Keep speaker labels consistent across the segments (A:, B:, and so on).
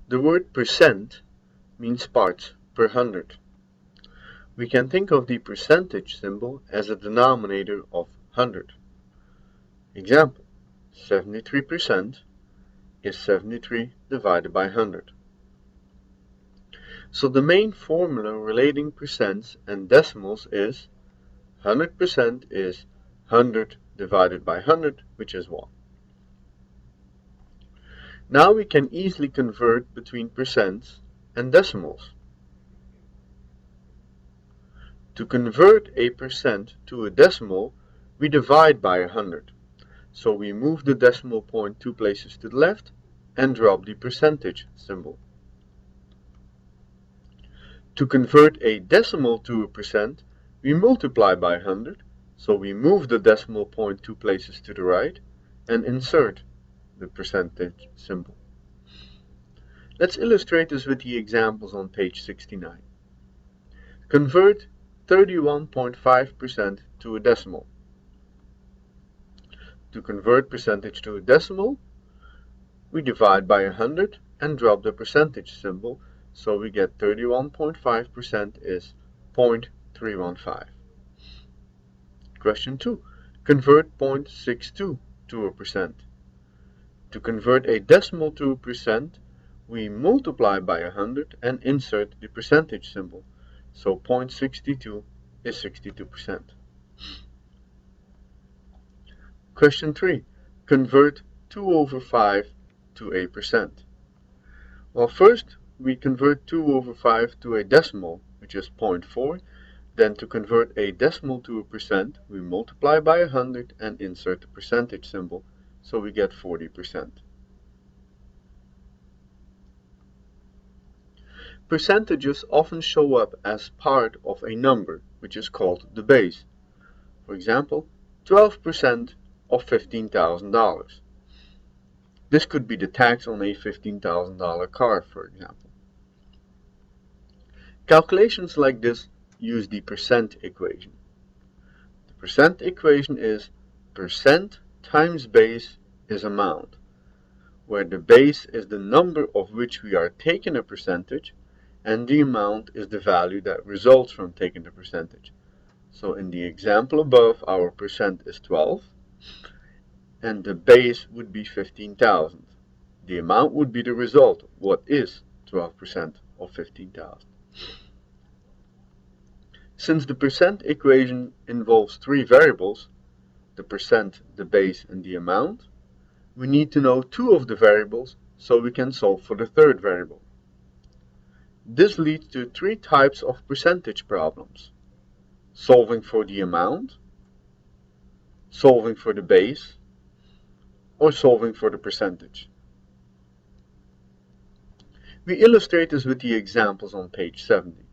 A: The word percent means parts per hundred. We can think of the percentage symbol as a denominator of 100. Example, 73% is 73 divided by 100. So the main formula relating percents and decimals is 100% is 100 divided by 100, which is 1. Now we can easily convert between percents and decimals. To convert a percent to a decimal, we divide by 100. So we move the decimal point 2 places to the left and drop the percentage symbol. To convert a decimal to a percent, we multiply by 100, so we move the decimal point 2 places to the right and insert the percentage symbol. Let's illustrate this with the examples on page 69. Convert 31.5% to a decimal. To convert percentage to a decimal, we divide by 100 and drop the percentage symbol, so we get 31.5% is 0.315. Question 2. Convert 0.62 to a percent. To convert a decimal to a percent, we multiply by 100 and insert the percentage symbol, so 0.62 is 62%. Question 3. Convert 2 over 5 to a percent. Well, first we convert 2 over 5 to a decimal, which is 0.4. Then to convert a decimal to a percent, we multiply by 100 and insert the percentage symbol, so we get 40%. Percentages often show up as part of a number, which is called the base. For example, 12% of $15,000. This could be the tax on a $15,000 car, for example. Calculations like this use the percent equation. The percent equation is percent times base is amount, where the base is the number of which we are taking a percentage, and the amount is the value that results from taking the percentage. So in the example above, our percent is 12, and the base would be 15,000. The amount would be the result. What is 12% of 15,000? Since the percent equation involves three variables, the percent, the base, and the amount, we need to know two of the variables so we can solve for the third variable. This leads to three types of percentage problems: solving for the amount, solving for the base, or solving for the percentage. We illustrate this with the examples on page 70.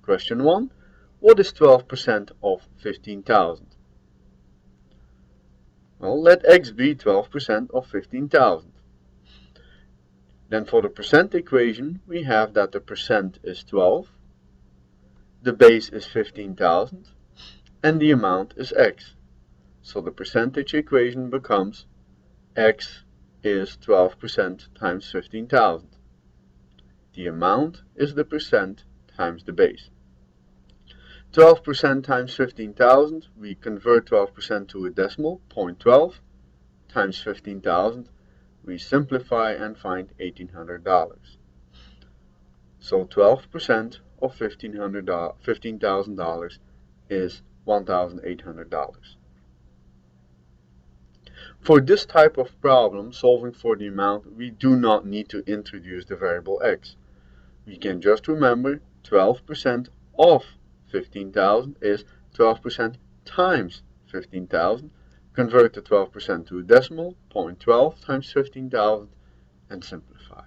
A: Question 1. What is 12% of 15,000? Well, let x be 12% of 15,000. Then for the percent equation, we have that the percent is 12, the base is 15,000, and the amount is x. So the percentage equation becomes x is 12% times 15,000. The amount is the percent times the base. 12% times 15,000, we convert 12% to a decimal, 0.12, times 15,000, we simplify and find $1,800. So 12% of $15,000 is $1,800. For this type of problem, solving for the amount, we do not need to introduce the variable x. We can just remember 12% of 15,000 is 12% times 15,000. Convert the 12% to a decimal, 0.12 times 15,000, and simplify.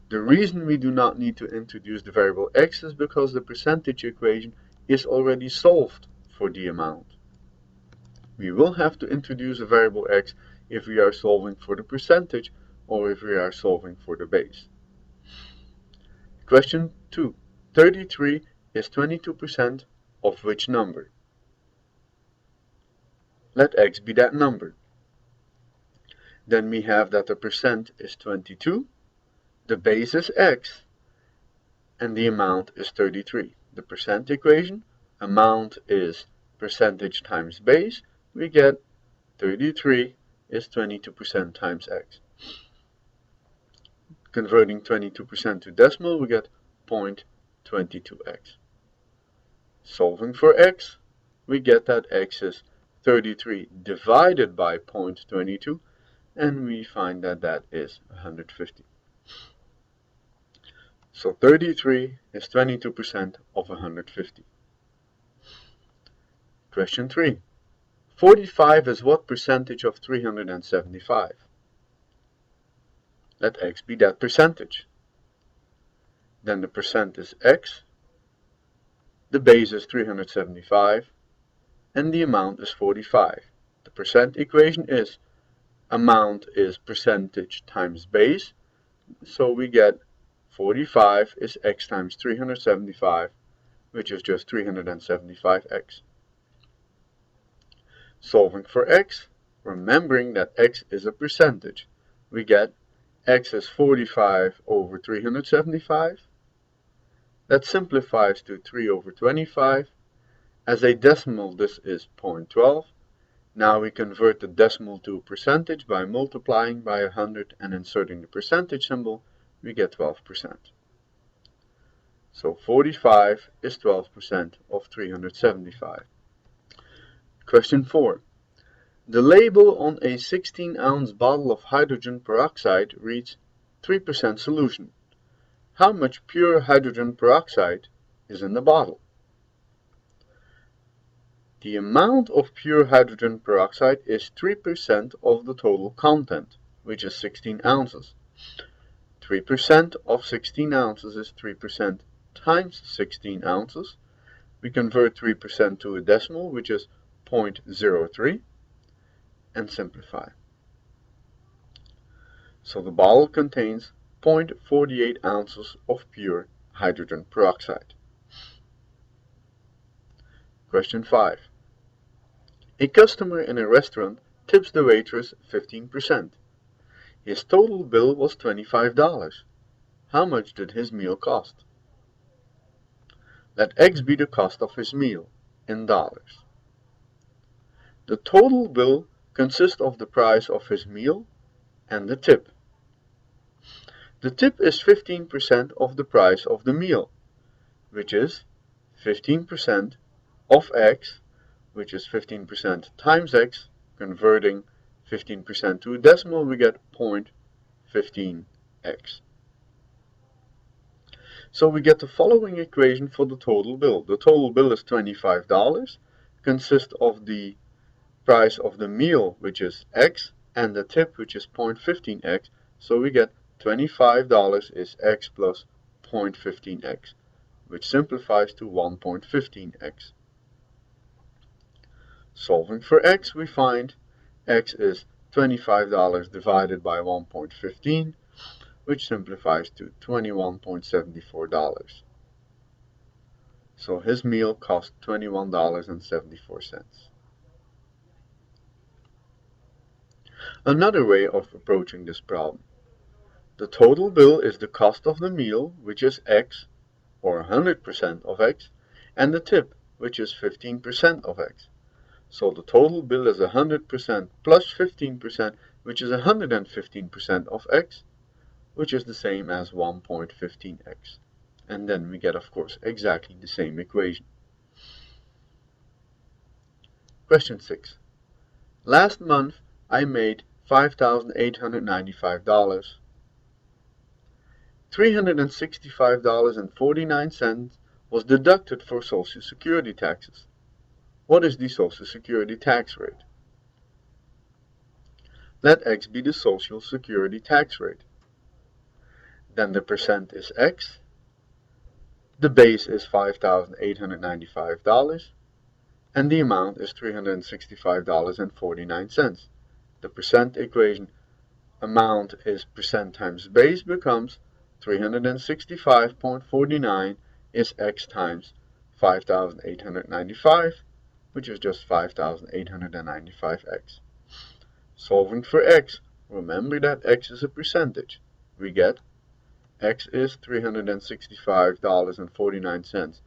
A: The reason we do not need to introduce the variable x is because the percentage equation is already solved for the amount. We will have to introduce a variable x if we are solving for the percentage or if we are solving for the base. Question 2. 33 is 22% of which number? Let x be that number. Then we have that the percent is 22, The base is x, and the amount is 33. The percent equation, amount is percentage times base, we get 33 is 22% times x. Converting 22% to decimal, we get 0.22x. Solving for x, we get that x is 33 divided by 0.22, and we find that that is 150. So 33 is 22% of 150. Question 3. 45 is what percentage of 375? Let x be that percentage. Then the percent is x, the base is 375, and the amount is 45. The percent equation is amount is percentage times base, so we get 45 is x times 375, which is just 375x. Solving for x, remembering that x is a percentage, we get x is 45 over 375. That simplifies to 3 over 25. As a decimal, this is 0.12. Now we convert the decimal to a percentage by multiplying by 100 and inserting the percentage symbol, we get 12%. So 45 is 12% of 375. Question 4. The label on a 16-ounce bottle of hydrogen peroxide reads 3% solution. How much pure hydrogen peroxide is in the bottle? The amount of pure hydrogen peroxide is 3% of the total content, which is 16 ounces. 3% of 16 ounces is 3% times 16 ounces. We convert 3% to a decimal, which is 0.03, and simplify. So the bottle contains 0.48 ounces of pure hydrogen peroxide. Question 5. A customer in a restaurant tips the waitress 15%. His total bill was $25. How much did his meal cost? Let x be the cost of his meal in dollars. The total bill consists of the price of his meal and the tip. The tip is 15% of the price of the meal, which is 15% of x, which is 15% times x. Converting 15% to a decimal, we get 0.15x. So we get the following equation for the total bill. The total bill is $25, consists of the price of the meal, which is x, and the tip, which is 0.15x. So we get $25 is x plus 0.15x, which simplifies to 1.15x. Solving for x, we find x is $25 divided by 1.15, which simplifies to $21.74. So his meal cost $21.74. Another way of approaching this problem. The total bill is the cost of the meal, which is x, or 100% of x, and the tip, which is 15% of x. So the total bill is 100% plus 15%, which is 115% of x, which is the same as 1.15x. And then we get, of course, exactly the same equation. Question 6. Last month I made $5,895. $365.49 was deducted for Social Security taxes. What is the Social Security tax rate? Let x be the Social Security tax rate. Then the percent is x. The base is $5,895, and the amount is $365.49. The percent equation, amount is percent times base, becomes 365.49 is x times 5,895, which is just 5,895x. Solving for x, remember that x is a percentage. We get X is $365.49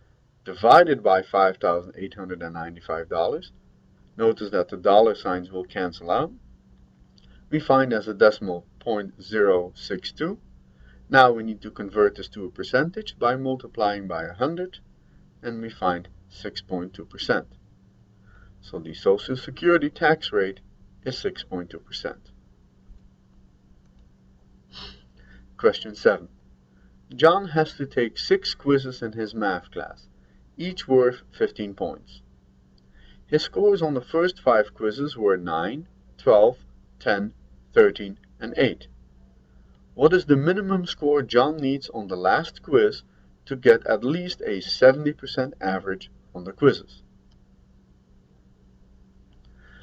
A: divided by $5,895. Notice that the dollar signs will cancel out. We find as a decimal 0.062. Now we need to convert this to a percentage by multiplying by 100, and we find 6.2%. So the Social Security tax rate is 6.2%. Question 7. John has to take 6 quizzes in his math class, each worth 15 points. His scores on the first 5 quizzes were 9, 12, 10, 13, and 8. What is the minimum score John needs on the last quiz to get at least a 70% average on the quizzes?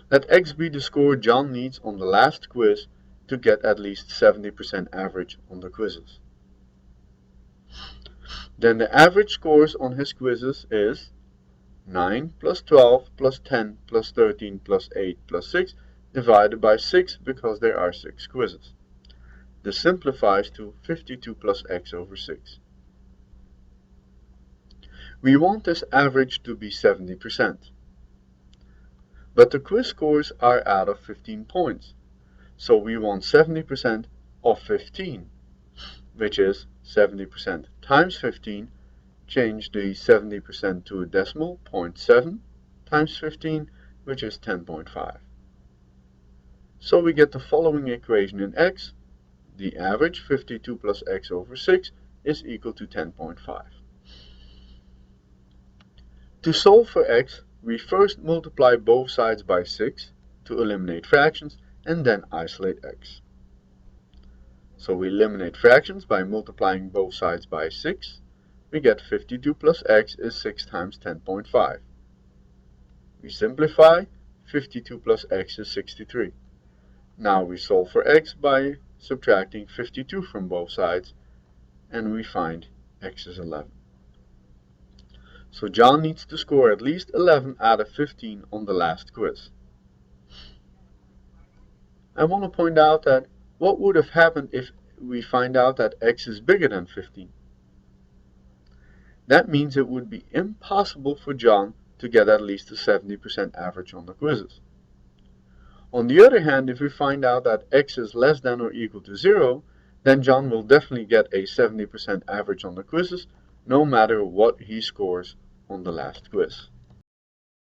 A: Let X be the score John needs on the last quiz to get at least 70% average on the quizzes. Then the average scores on his quizzes is 9 plus 12 plus 10 plus 13 plus 8 plus 6 divided by 6 because there are 6 quizzes. This simplifies to 52 plus X over 6. We want this average to be 70%. But the quiz scores are out of 15 points, so we want 70% of 15, which is 70% times 15. Change the 70% to a decimal, 0.7 times 15, which is 10.5. So we get the following equation in X. The average, 52 plus X over 6, is equal to 10.5. To solve for X, we first multiply both sides by 6 to eliminate fractions, and then isolate X. So we eliminate fractions by multiplying both sides by 6. We get 52 plus X is 6 times 10.5. We simplify, 52 plus X is 63. Now we solve for X by subtracting 52 from both sides, and we find X is 11. So John needs to score at least 11 out of 15 on the last quiz. I want to point out that what would have happened if we find out that X is bigger than 15? That means it would be impossible for John to get at least a 70% average on the quizzes. On the other hand, if we find out that X is less than or equal to 0, then John will definitely get a 70% average on the quizzes, no matter what he scores on the last quiz.